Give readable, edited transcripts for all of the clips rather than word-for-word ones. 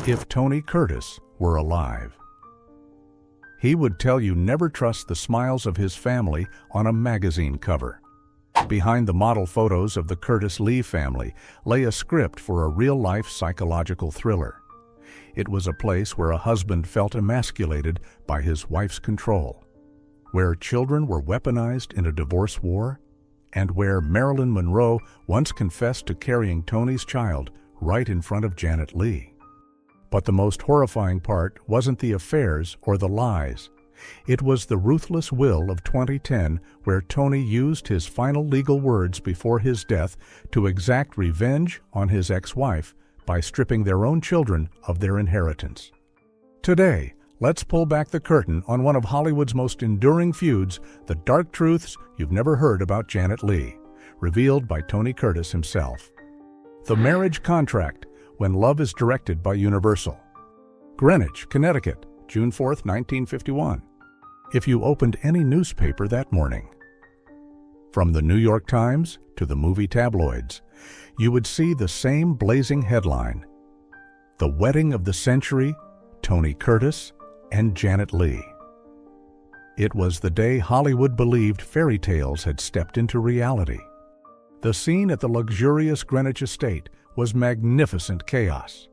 If Tony Curtis were alive, he would tell you never trust the smiles of his family on a magazine cover. Behind the model photos of the Curtis Leigh family lay a script for a real-life psychological thriller. It was a place where a husband felt emasculated by his wife's control, where children were weaponized in a divorce war, and where Marilyn Monroe once confessed to carrying Tony's child right in front of Janet Leigh. But the most horrifying part wasn't the affairs or the lies. It was the ruthless will of 2010, where Tony used his final legal words before his death to exact revenge on his ex-wife by stripping their own children of their inheritance. Today, let's pull back the curtain on one of Hollywood's most enduring feuds, the dark truths you've never heard about Janet Leigh, revealed by Tony Curtis himself. The Marriage Contract, When Love is Directed by Universal. Greenwich, Connecticut, June 4, 1951. If you opened any newspaper that morning, from the New York Times to the movie tabloids, you would see the same blazing headline: The Wedding of the Century, Tony Curtis and Janet Leigh. It was the day Hollywood believed fairy tales had stepped into reality. The scene at the luxurious Greenwich estate was magnificent chaos.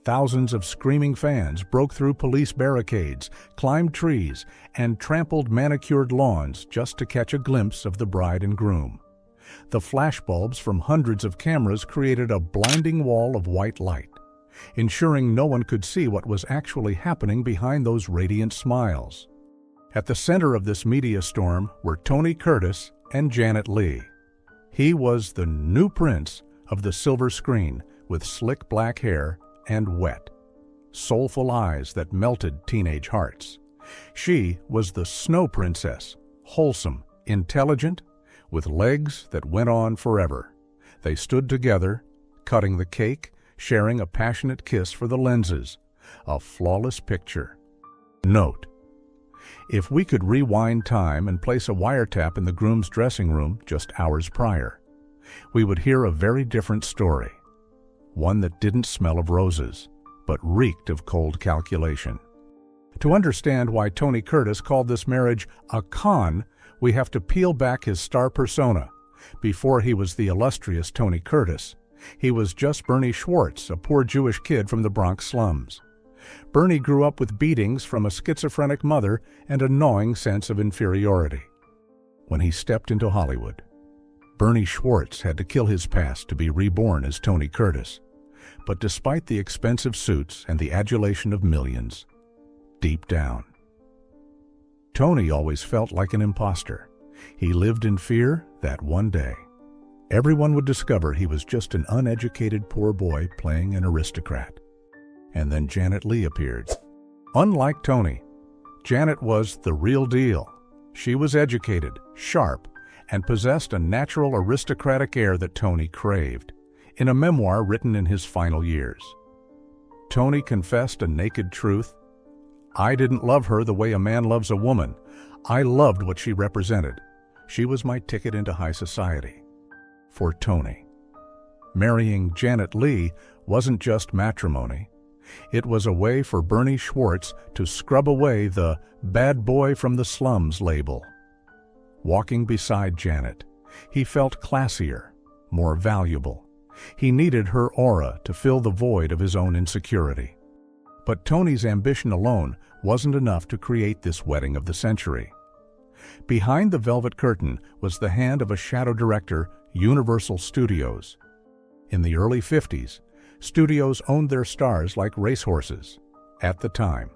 Thousands of screaming fans broke through police barricades, climbed trees, and trampled manicured lawns just to catch a glimpse of the bride and groom. The flashbulbs from hundreds of cameras created a blinding wall of white light, ensuring no one could see what was actually happening behind those radiant smiles. At the center of this media storm were Tony Curtis and Janet Leigh. He was the new prince of the silver screen, with slick black hair and wet, soulful eyes that melted teenage hearts. She was the snow princess, wholesome, intelligent, with legs that went on forever. They stood together, cutting the cake, sharing a passionate kiss for the lenses, a flawless picture. Note: if we could rewind time and place a wiretap in the groom's dressing room just hours prior, we would hear a very different story. One that didn't smell of roses, but reeked of cold calculation. To understand why Tony Curtis called this marriage a con, we have to peel back his star persona. Before he was the illustrious Tony Curtis, he was just Bernie Schwartz, a poor Jewish kid from the Bronx slums. Bernie grew up with beatings from a schizophrenic mother and a gnawing sense of inferiority. When he stepped into Hollywood, Bernie Schwartz had to kill his past to be reborn as Tony Curtis. But despite the expensive suits and the adulation of millions, deep down, Tony always felt like an imposter. He lived in fear that one day, everyone would discover he was just an uneducated poor boy playing an aristocrat. And then Janet Leigh appeared. Unlike Tony, Janet was the real deal. She was educated, sharp, and possessed a natural aristocratic air that Tony craved. In a memoir written in his final years, Tony confessed a naked truth: "I didn't love her the way a man loves a woman. I loved what she represented. She was my ticket into high society." For Tony, marrying Janet Leigh wasn't just matrimony. It was a way for Bernie Schwartz to scrub away the "bad boy from the slums" label. Walking beside Janet, he felt classier, more valuable. He needed her aura to fill the void of his own insecurity. But Tony's ambition alone wasn't enough to create this wedding of the century. Behind the velvet curtain was the hand of a shadow director, Universal Studios. In the early 50s, studios owned their stars like racehorses. At the time,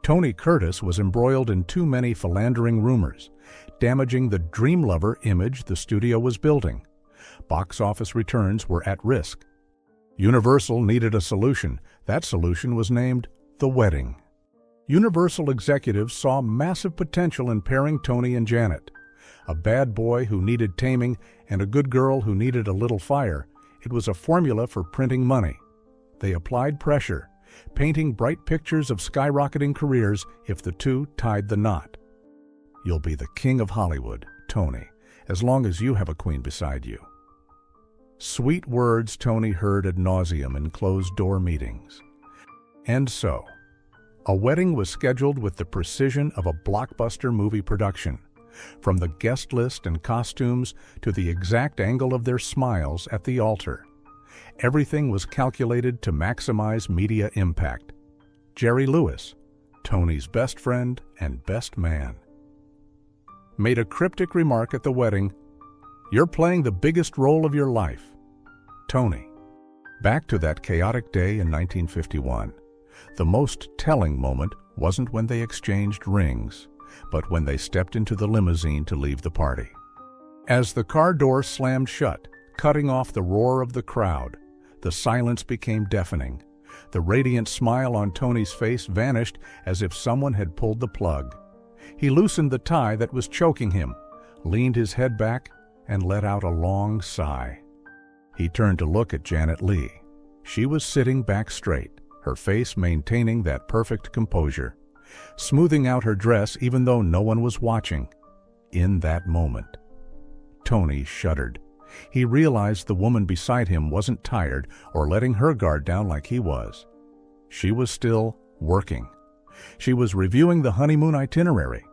Tony Curtis was embroiled in too many philandering rumors, damaging the dream lover image the studio was building. Box office returns were at risk. Universal needed a solution. That solution was named The Wedding. Universal executives saw massive potential in pairing Tony and Janet. A bad boy who needed taming and a good girl who needed a little fire. It was a formula for printing money. They applied pressure, painting bright pictures of skyrocketing careers if the two tied the knot. You'll be the king of Hollywood, Tony, as long as you have a queen beside you. Sweet words Tony heard ad nauseum in closed-door meetings. And so, a wedding was scheduled with the precision of a blockbuster movie production, from the guest list and costumes to the exact angle of their smiles at the altar. Everything was calculated to maximize media impact. Jerry Lewis, Tony's best friend and best man, made a cryptic remark at the wedding, "You're playing the biggest role of your life, Tony." Back to that chaotic day in 1951. The most telling moment wasn't when they exchanged rings, but when they stepped into the limousine to leave the party. As the car door slammed shut, cutting off the roar of the crowd, the silence became deafening. The radiant smile on Tony's face vanished as if someone had pulled the plug. He loosened the tie that was choking him, leaned his head back, and let out a long sigh. He turned to look at Janet Leigh. She was sitting back straight, her face maintaining that perfect composure, smoothing out her dress even though no one was watching. In that moment, Tony shuddered. He realized the woman beside him wasn't tired or letting her guard down like he was. She was still working. She was reviewing the honeymoon itinerary,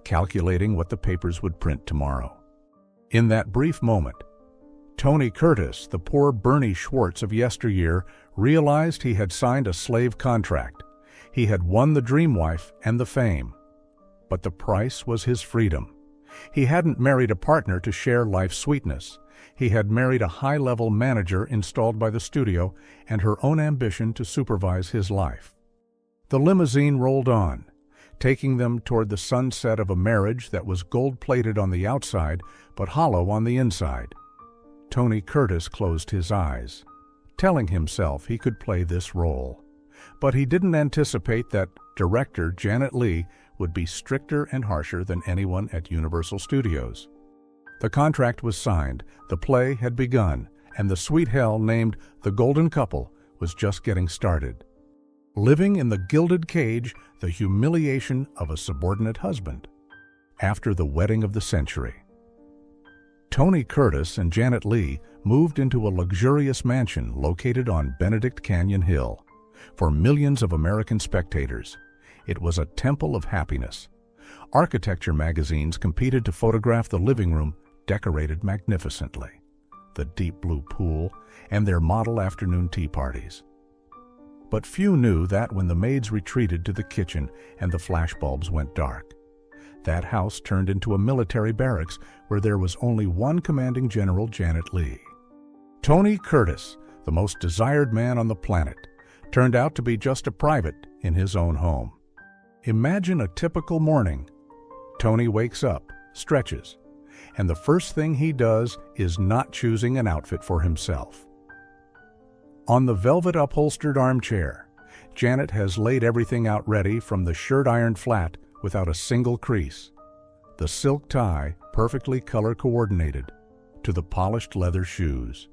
calculating what the papers would print tomorrow. In that brief moment, Tony Curtis, the poor Bernie Schwartz of yesteryear, realized he had signed a slave contract. He had won the dream wife and the fame. But the price was his freedom. He hadn't married a partner to share life's sweetness. He had married a high-level manager installed by the studio and her own ambition to supervise his life. The limousine rolled on, taking them toward the sunset of a marriage that was gold-plated on the outside but hollow on the inside. Tony Curtis closed his eyes, telling himself he could play this role. But he didn't anticipate that director Janet Leigh would be stricter and harsher than anyone at Universal Studios. The contract was signed, the play had begun, and the sweet hell named The Golden Couple was just getting started. Living in the gilded cage, the humiliation of a subordinate husband. After the wedding of the century, Tony Curtis and Janet Leigh moved into a luxurious mansion located on Benedict Canyon Hill. For millions of American spectators, it was a temple of happiness. Architecture magazines competed to photograph the living room decorated magnificently, the deep blue pool, and their model afternoon tea parties. But few knew that when the maids retreated to the kitchen and the flashbulbs went dark, that house turned into a military barracks where there was only one commanding general, Janet Leigh. Tony Curtis, the most desired man on the planet, turned out to be just a private in his own home. Imagine a typical morning. Tony wakes up, stretches, and the first thing he does is not choosing an outfit for himself. On the velvet upholstered armchair, Janet has laid everything out ready, from the shirt ironed flat without a single crease, the silk tie perfectly color coordinated, to the polished leather shoes.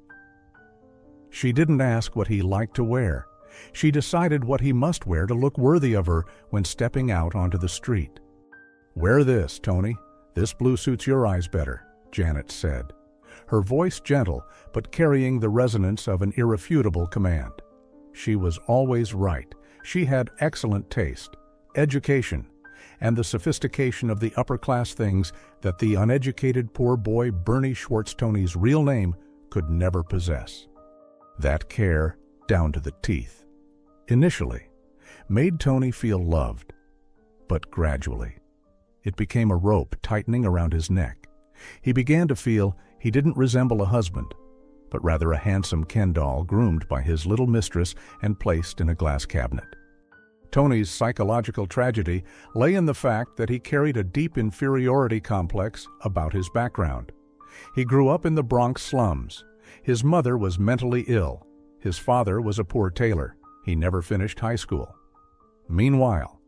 She didn't ask what he liked to wear. She decided what he must wear to look worthy of her when stepping out onto the street. "Wear this, Tony. This blue suits your eyes better," Janet said, her voice gentle but carrying the resonance of an irrefutable command. She was always right. She had excellent taste, education, and the sophistication of the upper-class things that the uneducated poor boy Bernie Schwartz, Tony's real name, could never possess. That care, down to the teeth, initially, made Tony feel loved. But gradually, it became a rope tightening around his neck. He began to feel he didn't resemble a husband, but rather a handsome Ken doll groomed by his little mistress and placed in a glass cabinet. Tony's psychological tragedy lay in the fact that he carried a deep inferiority complex about his background. He grew up in the Bronx slums. His mother was mentally ill. His father was a poor tailor. He never finished high school. Meanwhile,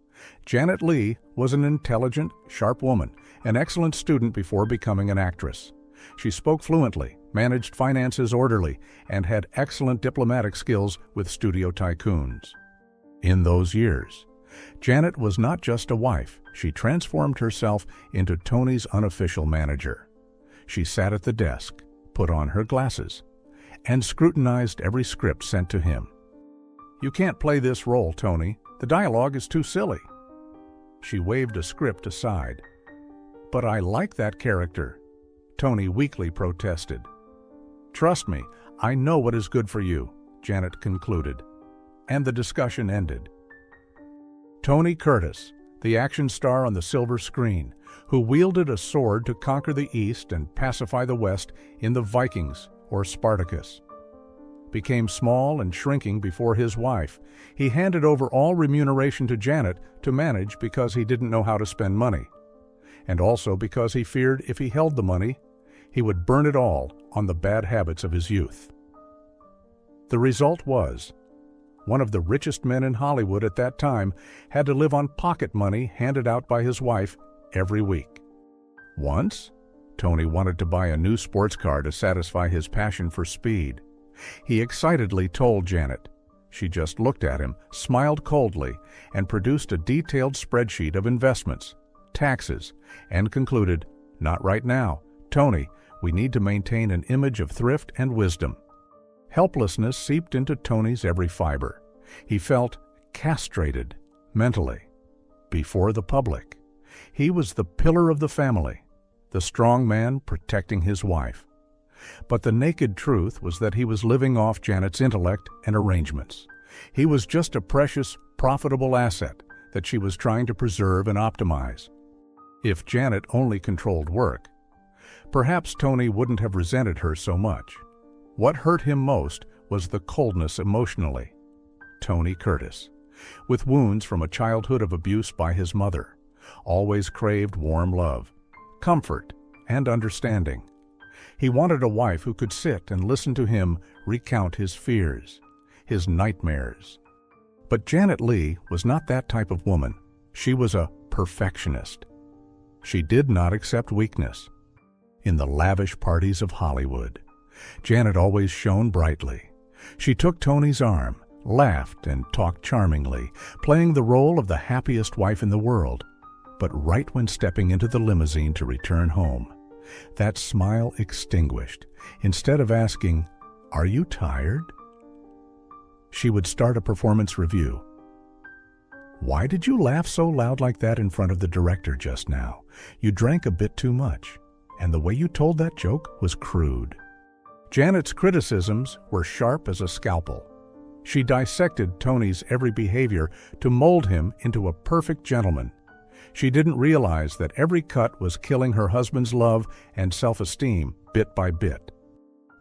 Janet Leigh was an intelligent, sharp woman, an excellent student before becoming an actress. She spoke fluently, managed finances orderly, and had excellent diplomatic skills with studio tycoons. In those years, Janet was not just a wife. She transformed herself into Tony's unofficial manager. She sat at the desk, put on her glasses, and scrutinized every script sent to him. "You can't play this role, Tony. The dialogue is too silly." She waved a script aside. "But I like that character," Tony weakly protested. "Trust me, I know what is good for you," Janet concluded, and the discussion ended. Tony Curtis, the action star on the silver screen, who wielded a sword to conquer the East and pacify the West in the Vikings or Spartacus, became small and shrinking before his wife. He handed over all remuneration to Janet to manage because he didn't know how to spend money, and also because he feared if he held the money, he would burn it all on the bad habits of his youth. The result was, one of the richest men in Hollywood at that time had to live on pocket money handed out by his wife every week. Once, Tony wanted to buy a new sports car to satisfy his passion for speed. He excitedly told Janet. She just looked at him, smiled coldly, and produced a detailed spreadsheet of investments, taxes, and concluded, "Not right now, Tony, we need to maintain an image of thrift and wisdom." Helplessness seeped into Tony's every fiber. He felt castrated mentally before the public. He was the pillar of the family, the strong man protecting his wife. But the naked truth was that he was living off Janet's intellect and arrangements. He was just a precious, profitable asset that she was trying to preserve and optimize. If Janet only controlled work, perhaps Tony wouldn't have resented her so much. What hurt him most was the coldness emotionally. Tony Curtis, with wounds from a childhood of abuse by his mother, always craved warm love, comfort, and understanding. He wanted a wife who could sit and listen to him recount his fears, his nightmares. But Janet Leigh was not that type of woman. She was a perfectionist. She did not accept weakness. In the lavish parties of Hollywood, Janet always shone brightly. She took Tony's arm, laughed, and talked charmingly, playing the role of the happiest wife in the world. But right when stepping into the limousine to return home, that smile extinguished. Instead of asking, "Are you tired?" she would start a performance review. "Why did you laugh so loud like that in front of the director just now? You drank a bit too much, and the way you told that joke was crude." Janet's criticisms were sharp as a scalpel. She dissected Tony's every behavior to mold him into a perfect gentleman. She didn't realize that every cut was killing her husband's love and self-esteem bit by bit.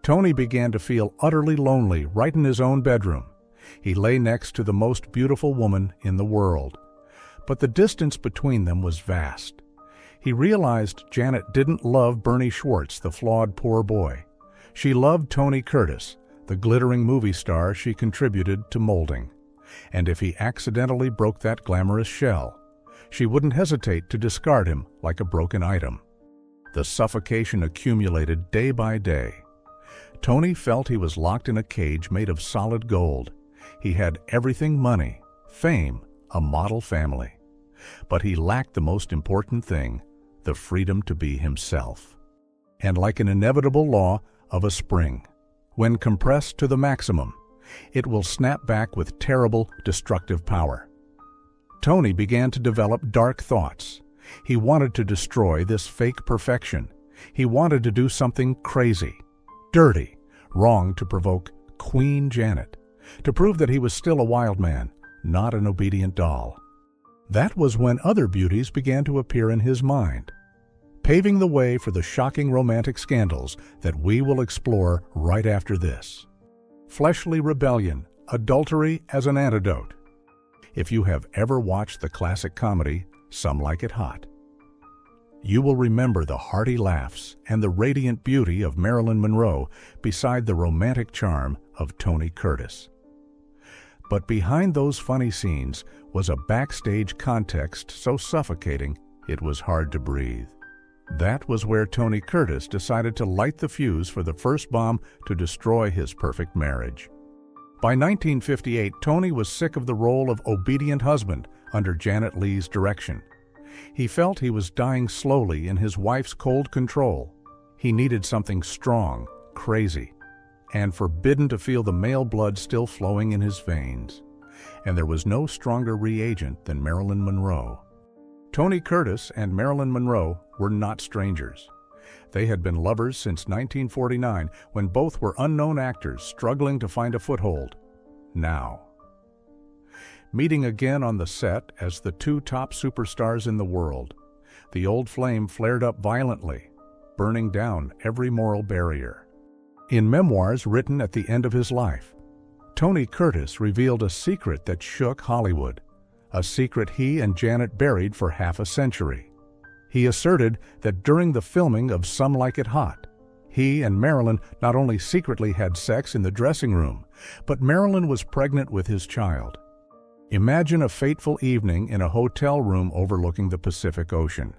Tony began to feel utterly lonely right in his own bedroom. He lay next to the most beautiful woman in the world, but the distance between them was vast. He realized Janet didn't love Bernie Schwartz, the flawed poor boy. She loved Tony Curtis, the glittering movie star she contributed to molding. And if he accidentally broke that glamorous shell, she wouldn't hesitate to discard him like a broken item. The suffocation accumulated day by day. Tony felt he was locked in a cage made of solid gold. He had everything: money, fame, a model family. But he lacked the most important thing, the freedom to be himself. And like an inevitable law of a spring, when compressed to the maximum, it will snap back with terrible, destructive power. Tony began to develop dark thoughts. He wanted to destroy this fake perfection. He wanted to do something crazy, dirty, wrong to provoke Queen Janet, to prove that he was still a wild man, not an obedient doll. That was when other beauties began to appear in his mind, paving the way for the shocking romantic scandals that we will explore right after this. Fleshly rebellion, adultery as an antidote. If you have ever watched the classic comedy, Some Like It Hot, you will remember the hearty laughs and the radiant beauty of Marilyn Monroe beside the romantic charm of Tony Curtis. But behind those funny scenes was a backstage context so suffocating it was hard to breathe. That was where Tony Curtis decided to light the fuse for the first bomb to destroy his perfect marriage. By 1958, Tony was sick of the role of obedient husband under Janet Leigh's direction. He felt he was dying slowly in his wife's cold control. He needed something strong, crazy, and forbidden to feel the male blood still flowing in his veins. and there was no stronger reagent than Marilyn Monroe. Tony Curtis and Marilyn Monroe were not strangers. They had been lovers since 1949, when both were unknown actors struggling to find a foothold. Now, meeting again on the set as the two top superstars in the world, the old flame flared up violently, burning down every moral barrier. In memoirs written at the end of his life, Tony Curtis revealed a secret that shook Hollywood, a secret he and Janet buried for half a century. He asserted that during the filming of Some Like It Hot, he and Marilyn not only secretly had sex in the dressing room, but Marilyn was pregnant with his child. Imagine a fateful evening in a hotel room overlooking the Pacific Ocean.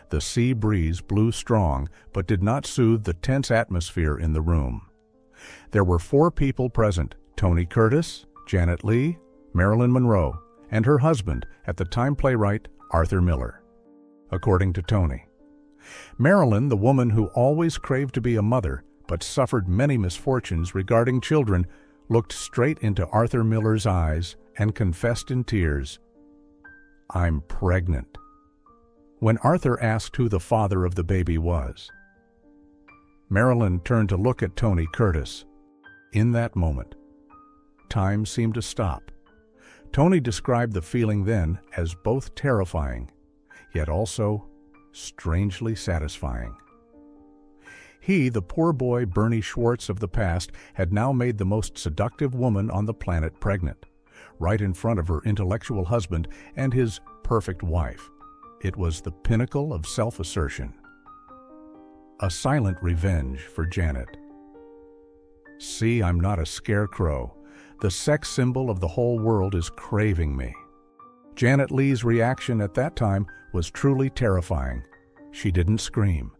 The sea breeze blew strong, but did not soothe the tense atmosphere in the room. There were 4 people present: Tony Curtis, Janet Leigh, Marilyn Monroe, and her husband, at the time playwright Arthur Miller. According to Tony, Marilyn, the woman who always craved to be a mother but suffered many misfortunes regarding children, looked straight into Arthur Miller's eyes and confessed in tears, "I'm pregnant." When Arthur asked who the father of the baby was, Marilyn turned to look at Tony Curtis. In that moment, time seemed to stop. Tony described the feeling then as both terrifying, yet also strangely satisfying. He, the poor boy Bernie Schwartz of the past, had now made the most seductive woman on the planet pregnant, right in front of her intellectual husband and his perfect wife. It was the pinnacle of self-assertion. A silent revenge for Janet. "See, I'm not a scarecrow. The sex symbol of the whole world is craving me." Janet Leigh's reaction at that time was truly terrifying. She didn't scream,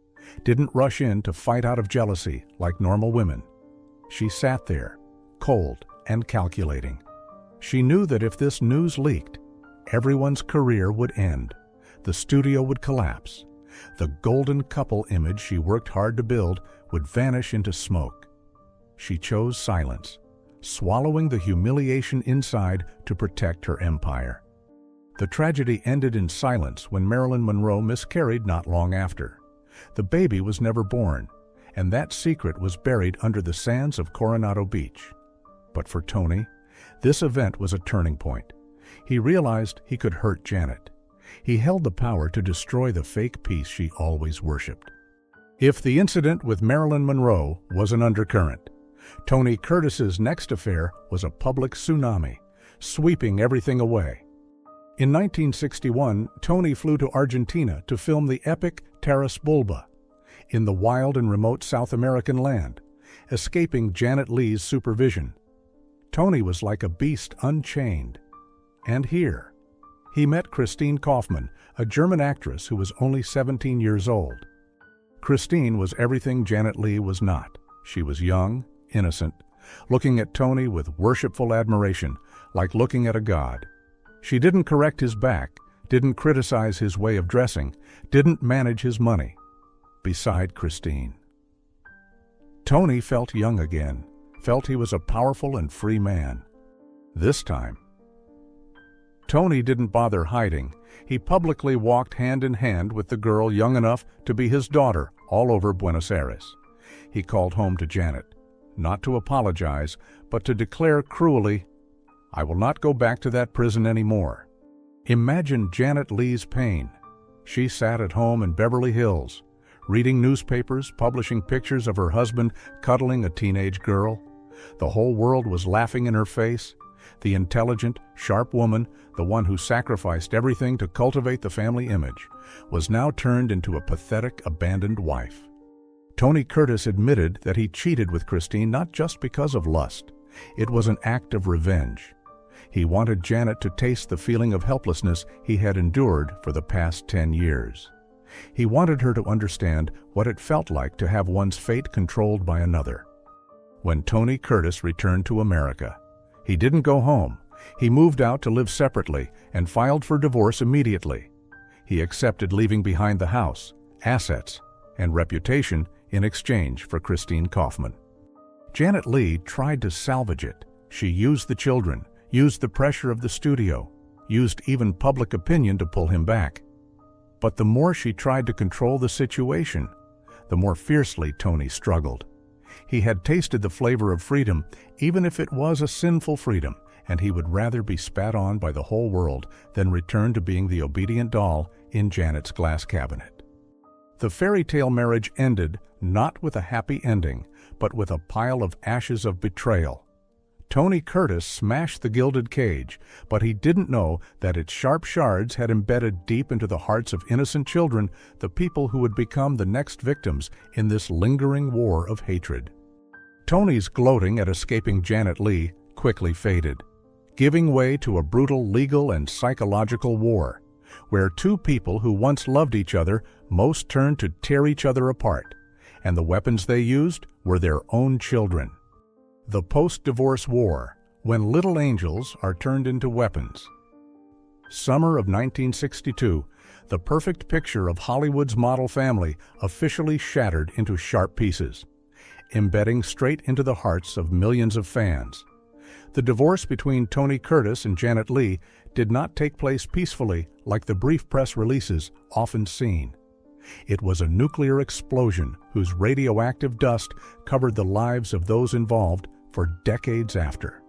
didn't rush in to fight out of jealousy like normal women. She sat there, cold and calculating. She knew that if this news leaked, everyone's career would end. The studio would collapse. The golden couple image she worked hard to build would vanish into smoke. She chose silence, swallowing the humiliation inside to protect her empire. The tragedy ended in silence when Marilyn Monroe miscarried not long after. The baby was never born, and that secret was buried under the sands of Coronado Beach. But for Tony, this event was a turning point. He realized he could hurt Janet. He held the power to destroy the fake peace she always worshipped. If the incident with Marilyn Monroe was an undercurrent, Tony Curtis's next affair was a public tsunami, sweeping everything away. In 1961, Tony flew to Argentina to film the epic Taras Bulba in the wild and remote South American land, escaping Janet Leigh's supervision. Tony was like a beast unchained. And here, he met Christine Kaufmann, a German actress who was only 17 years old. Christine was everything Janet Leigh was not. She was young, innocent, looking at Tony with worshipful admiration, like looking at a god. She didn't correct his back, didn't criticize his way of dressing, didn't manage his money. Beside Christine, Tony felt young again, felt he was a powerful and free man. This time, Tony didn't bother hiding. He publicly walked hand in hand with the girl young enough to be his daughter all over Buenos Aires. He called home to Janet, not to apologize, but to declare cruelly, "I will not go back to that prison anymore." Imagine Janet Leigh's pain. She sat at home in Beverly Hills, reading newspapers, publishing pictures of her husband cuddling a teenage girl. The whole world was laughing in her face. The intelligent, sharp woman, the one who sacrificed everything to cultivate the family image, was now turned into a pathetic, abandoned wife. Tony Curtis admitted that he cheated with Christine not just because of lust. It was an act of revenge. He wanted Janet to taste the feeling of helplessness he had endured for the past 10 years. He wanted her to understand what it felt like to have one's fate controlled by another. When Tony Curtis returned to America, he didn't go home. He moved out to live separately and filed for divorce immediately. He accepted leaving behind the house, assets, and reputation in exchange for Christine Kaufmann. Janet Leigh tried to salvage it. She used the children, used the pressure of the studio, used even public opinion to pull him back. But the more she tried to control the situation, the more fiercely Tony struggled. He had tasted the flavor of freedom, even if it was a sinful freedom, and he would rather be spat on by the whole world than return to being the obedient doll in Janet's glass cabinet. The fairy tale marriage ended not with a happy ending, but with a pile of ashes of betrayal. Tony Curtis smashed the gilded cage, but he didn't know that its sharp shards had embedded deep into the hearts of innocent children, the people who would become the next victims in this lingering war of hatred. Tony's gloating at escaping Janet Leigh quickly faded, giving way to a brutal legal and psychological war, where two people who once loved each other most turned to tear each other apart, and the weapons they used were their own children. The post-divorce war, when little angels are turned into weapons. Summer of 1962, the perfect picture of Hollywood's model family officially shattered into sharp pieces, embedding straight into the hearts of millions of fans. The divorce between Tony Curtis and Janet Leigh did not take place peacefully like the brief press releases often seen. It was a nuclear explosion whose radioactive dust covered the lives of those involved for decades after.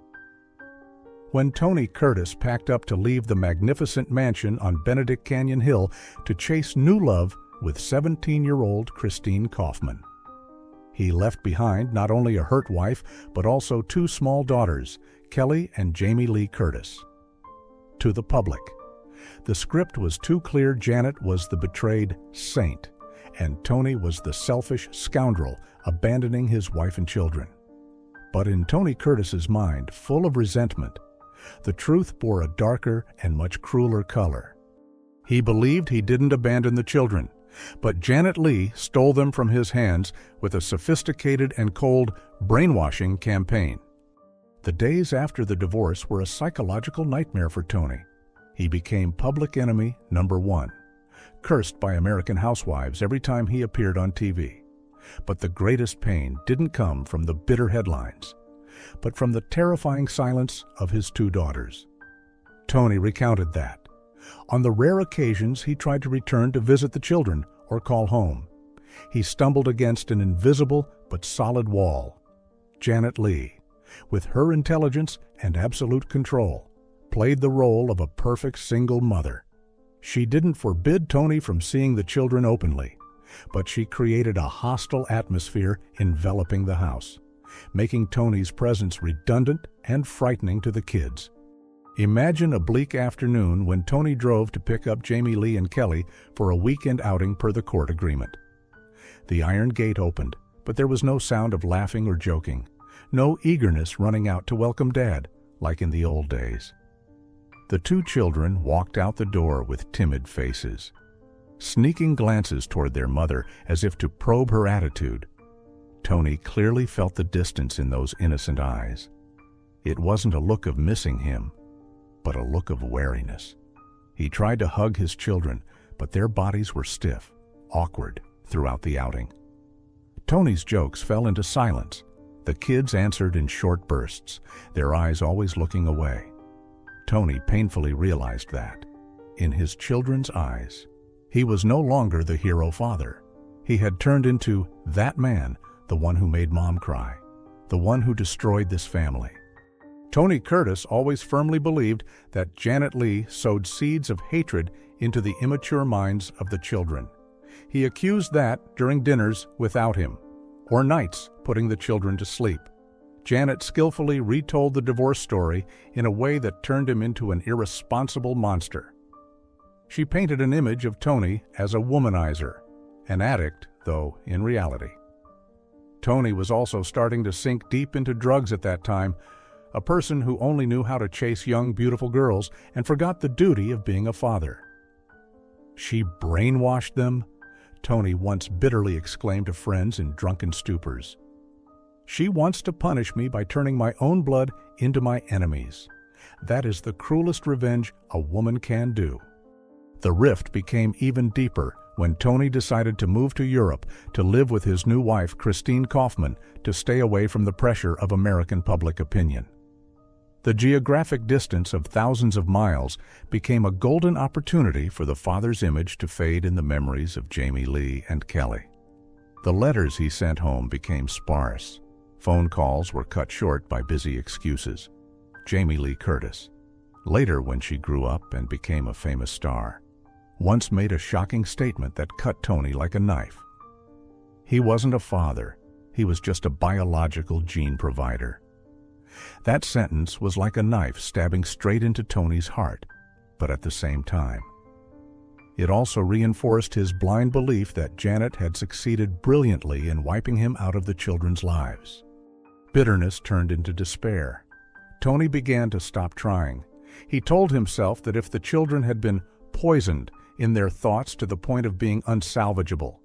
When Tony Curtis packed up to leave the magnificent mansion on Benedict Canyon Hill to chase new love with 17-year-old Christine Kaufman, he left behind not only a hurt wife, but also two small daughters, Kelly and Jamie Lee Curtis. To the public, the script was too clear. Janet was the betrayed saint, and Tony was the selfish scoundrel abandoning his wife and children. But in Tony Curtis's mind, full of resentment, the truth bore a darker and much crueler color. He believed he didn't abandon the children, but Janet Leigh stole them from his hands with a sophisticated and cold brainwashing campaign. The days after the divorce were a psychological nightmare for Tony. He became public enemy number one, cursed by American housewives every time he appeared on TV. But the greatest pain didn't come from the bitter headlines, but from the terrifying silence of his two daughters. Tony recounted that. On the rare occasions he tried to return to visit the children or call home, he stumbled against an invisible but solid wall. Janet Leigh, with her intelligence and absolute control, played the role of a perfect single mother. She didn't forbid Tony from seeing the children openly, but she created a hostile atmosphere enveloping the house, making Tony's presence redundant and frightening to the kids. Imagine a bleak afternoon when Tony drove to pick up Jamie Lee and Kelly for a weekend outing per the court agreement. The iron gate opened, but there was no sound of laughing or joking, no eagerness running out to welcome Dad, like in the old days. The two children walked out the door with timid faces, sneaking glances toward their mother as if to probe her attitude. Tony clearly felt the distance in those innocent eyes. It wasn't a look of missing him, but a look of wariness. He tried to hug his children, but their bodies were stiff, awkward throughout the outing. Tony's jokes fell into silence. The kids answered in short bursts, their eyes always looking away. Tony painfully realized that, in his children's eyes, he was no longer the hero father. He had turned into that man, the one who made Mom cry, the one who destroyed this family. Tony Curtis always firmly believed that Janet Leigh sowed seeds of hatred into the immature minds of the children. He accused that during dinners without him, or nights putting the children to sleep. Janet skillfully retold the divorce story in a way that turned him into an irresponsible monster. She painted an image of Tony as a womanizer, an addict, though in reality. Tony was also starting to sink deep into drugs at that time, a person who only knew how to chase young, beautiful girls and forgot the duty of being a father. She brainwashed them, Tony once bitterly exclaimed to friends in drunken stupors. She wants to punish me by turning my own blood into my enemies. That is the cruelest revenge a woman can do. The rift became even deeper when Tony decided to move to Europe to live with his new wife, Christine Kaufman, to stay away from the pressure of American public opinion. The geographic distance of thousands of miles became a golden opportunity for the father's image to fade in the memories of Jamie Leigh and Kelly. The letters he sent home became sparse. Phone calls were cut short by busy excuses. Jamie Lee Curtis, later when she grew up and became a famous star, once made a shocking statement that cut Tony like a knife. He wasn't a father, he was just a biological gene provider. That sentence was like a knife stabbing straight into Tony's heart, but at the same time, it also reinforced his blind belief that Janet had succeeded brilliantly in wiping him out of the children's lives. Bitterness turned into despair. Tony began to stop trying. He told himself that if the children had been poisoned in their thoughts to the point of being unsalvageable,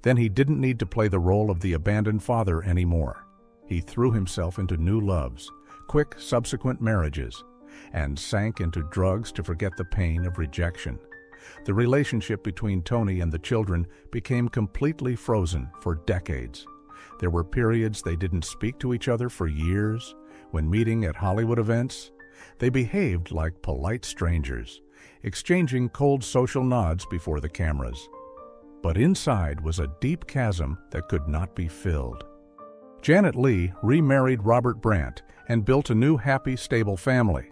then he didn't need to play the role of the abandoned father anymore. He threw himself into new loves, quick subsequent marriages, and sank into drugs to forget the pain of rejection. The relationship between Tony and the children became completely frozen for decades. There were periods they didn't speak to each other for years. When meeting at Hollywood events, they behaved like polite strangers, exchanging cold social nods before the cameras. But inside was a deep chasm that could not be filled. Janet Leigh remarried Robert Brandt and built a new happy, stable family.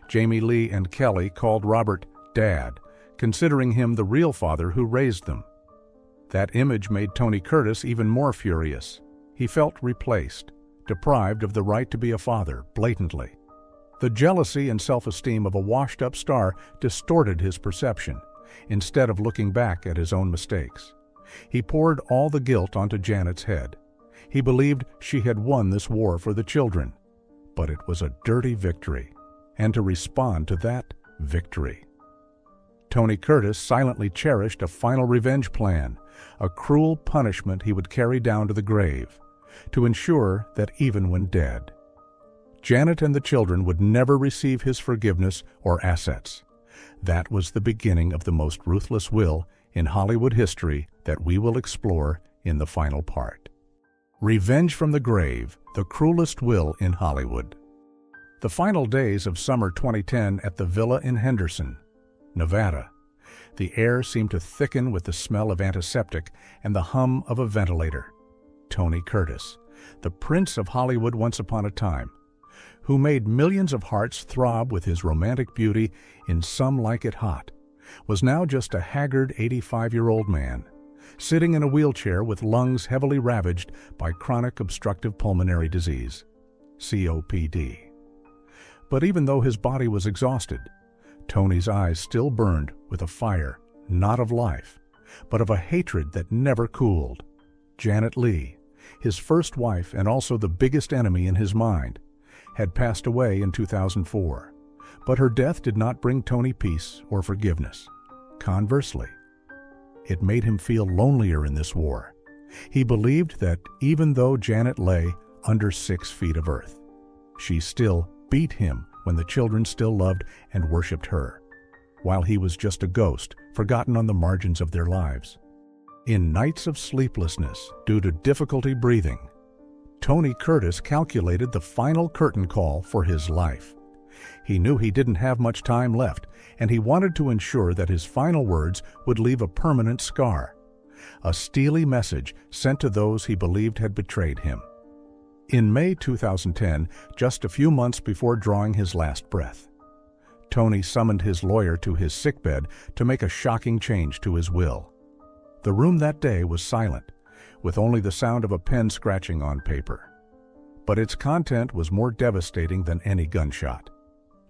Jamie Leigh and Kelly called Robert Dad, considering him the real father who raised them. That image made Tony Curtis even more furious. He felt replaced, deprived of the right to be a father, blatantly. The jealousy and self-esteem of a washed-up star distorted his perception, instead of looking back at his own mistakes. He poured all the guilt onto Janet's head. He believed she had won this war for the children, but it was a dirty victory, and to respond to that victory. Tony Curtis silently cherished a final revenge plan, a cruel punishment he would carry down to the grave, to ensure that even when dead, Janet and the children would never receive his forgiveness or assets. That was the beginning of the most ruthless will in Hollywood history that we will explore in the final part. Revenge from the grave, the cruelest will in Hollywood. The final days of summer 2010 at the villa in Henderson, Nevada. The air seemed to thicken with the smell of antiseptic and the hum of a ventilator. Tony Curtis, the prince of Hollywood once upon a time, who made millions of hearts throb with his romantic beauty in Some Like It Hot, was now just a haggard 85-year-old man, sitting in a wheelchair with lungs heavily ravaged by chronic obstructive pulmonary disease, COPD. But even though his body was exhausted, Tony's eyes still burned with a fire, not of life, but of a hatred that never cooled. Janet Leigh, his first wife and also the biggest enemy in his mind, had passed away in 2004, but her death did not bring Tony peace or forgiveness. Conversely, it made him feel lonelier in this war. He believed that even though Janet lay under 6 feet of earth, she still beat him when the children still loved and worshipped her, while he was just a ghost, forgotten on the margins of their lives. In nights of sleeplessness due to difficulty breathing, Tony Curtis calculated the final curtain call for his life. He knew he didn't have much time left, and he wanted to ensure that his final words would leave a permanent scar, a steely message sent to those he believed had betrayed him. In May 2010, just a few months before drawing his last breath, Tony summoned his lawyer to his sickbed to make a shocking change to his will. The room that day was silent, with only the sound of a pen scratching on paper. But its content was more devastating than any gunshot.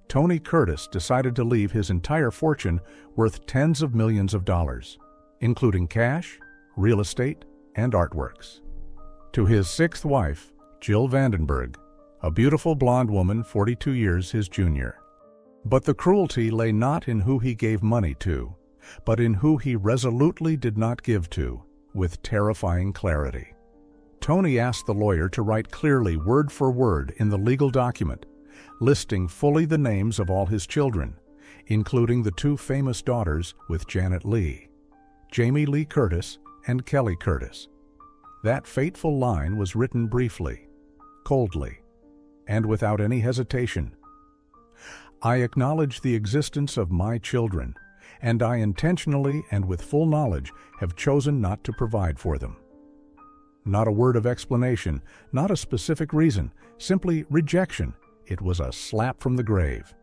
Tony Curtis decided to leave his entire fortune worth tens of millions of dollars, including cash, real estate, and artworks, to his 6th wife, Jill Vandenberg, a beautiful blonde woman 42 years his junior. But the cruelty lay not in who he gave money to, but in who he resolutely did not give to, with terrifying clarity. Tony asked the lawyer to write clearly, word for word, in the legal document, listing fully the names of all his children, including the 2 famous daughters with Janet Leigh, Jamie Lee Curtis and Kelly Curtis. That fateful line was written briefly, coldly, and without any hesitation, I acknowledge the existence of my children, and I intentionally and with full knowledge have chosen not to provide for them. Not a word of explanation, not a specific reason, simply rejection. It was a slap from the grave.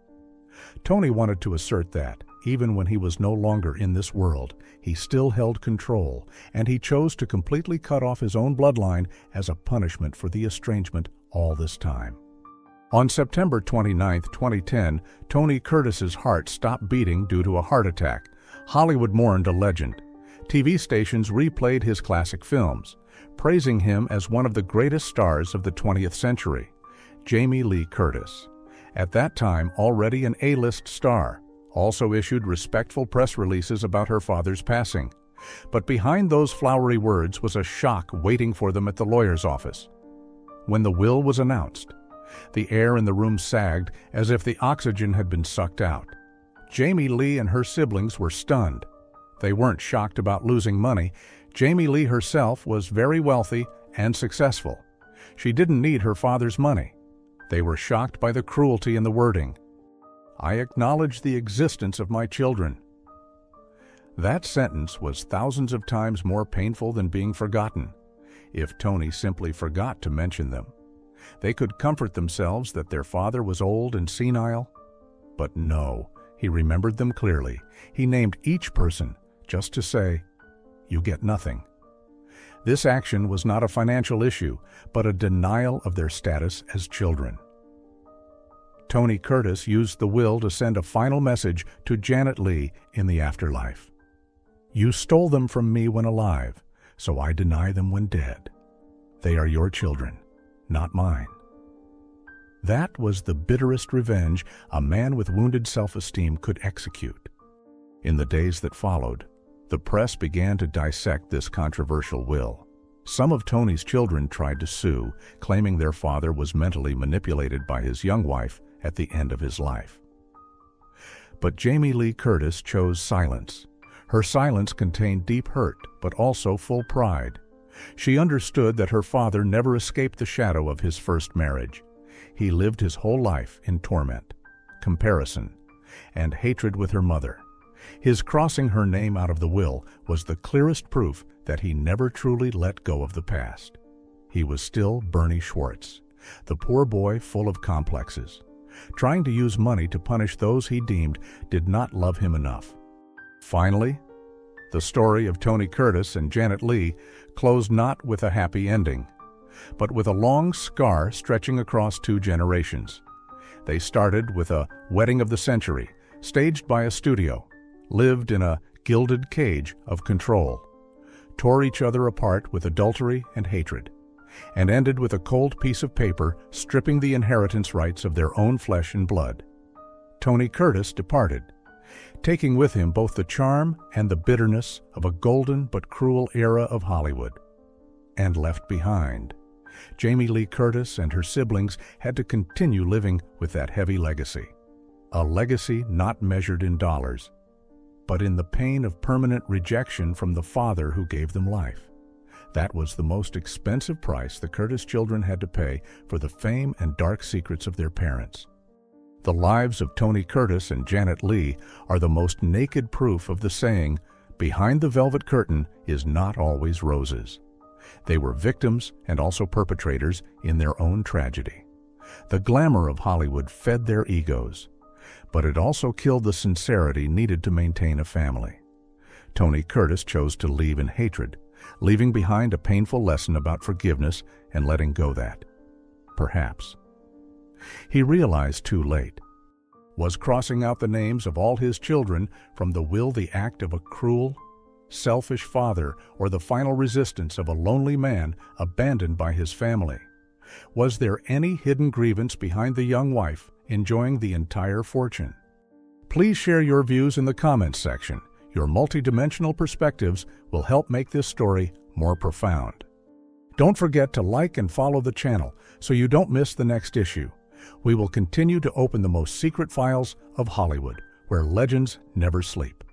Tony wanted to assert that, even when he was no longer in this world, he still held control, and he chose to completely cut off his own bloodline as a punishment for the estrangement all this time. On September 29, 2010, Tony Curtis's heart stopped beating due to a heart attack. Hollywood mourned a legend. TV stations replayed his classic films, praising him as one of the greatest stars of the 20th century. Jamie Lee Curtis, at that time already an A-list star, also issued respectful press releases about her father's passing. But behind those flowery words was a shock waiting for them at the lawyer's office. When the will was announced, the air in the room sagged as if the oxygen had been sucked out. Jamie Lee and her siblings were stunned. They weren't shocked about losing money. Jamie Lee herself was very wealthy and successful. She didn't need her father's money. They were shocked by the cruelty in the wording. I acknowledge the existence of my children. That sentence was thousands of times more painful than being forgotten. If Tony simply forgot to mention them, they could comfort themselves that their father was old and senile. But no, he remembered them clearly. He named each person just to say, "You get nothing." This action was not a financial issue, but a denial of their status as children. Tony Curtis used the will to send a final message to Janet Leigh in the afterlife. "You stole them from me when alive, so I deny them when dead. They are your children, not mine." That was the bitterest revenge a man with wounded self-esteem could execute. In the days that followed, the press began to dissect this controversial will. Some of Tony's children tried to sue, claiming their father was mentally manipulated by his young wife at the end of his life. But Jamie Lee Curtis chose silence. Her silence contained deep hurt, but also full pride. She understood that her father never escaped the shadow of his first marriage. He lived his whole life in torment, comparison, and hatred with her mother. His crossing her name out of the will was the clearest proof that he never truly let go of the past. He was still Bernie Schwartz, the poor boy full of complexes. Trying to use money to punish those he deemed did not love him enough. Finally, the story of Tony Curtis and Janet Leigh closed not with a happy ending, but with a long scar stretching across 2 generations. They started with a wedding of the century, staged by a studio, lived in a gilded cage of control, tore each other apart with adultery and hatred, and ended with a cold piece of paper stripping the inheritance rights of their own flesh and blood. Tony Curtis departed, taking with him both the charm and the bitterness of a golden but cruel era of Hollywood. And left behind, Jamie Lee Curtis and her siblings had to continue living with that heavy legacy. A legacy not measured in dollars, but in the pain of permanent rejection from the father who gave them life. That was the most expensive price the Curtis children had to pay for the fame and dark secrets of their parents. The lives of Tony Curtis and Janet Leigh are the most naked proof of the saying, "Behind the velvet curtain is not always roses." They were victims and also perpetrators in their own tragedy. The glamour of Hollywood fed their egos, but it also killed the sincerity needed to maintain a family. Tony Curtis chose to leave in hatred, leaving behind a painful lesson about forgiveness and letting go that, perhaps, he realized too late, was crossing out the names of all his children from the will the act of a cruel, selfish father or the final resistance of a lonely man abandoned by his family. Was there any hidden grievance behind the young wife enjoying the entire fortune? Please share your views in the comments section. Your multidimensional perspectives will help make this story more profound. Don't forget to like and follow the channel so you don't miss the next issue. We will continue to open the most secret files of Hollywood, where legends never sleep.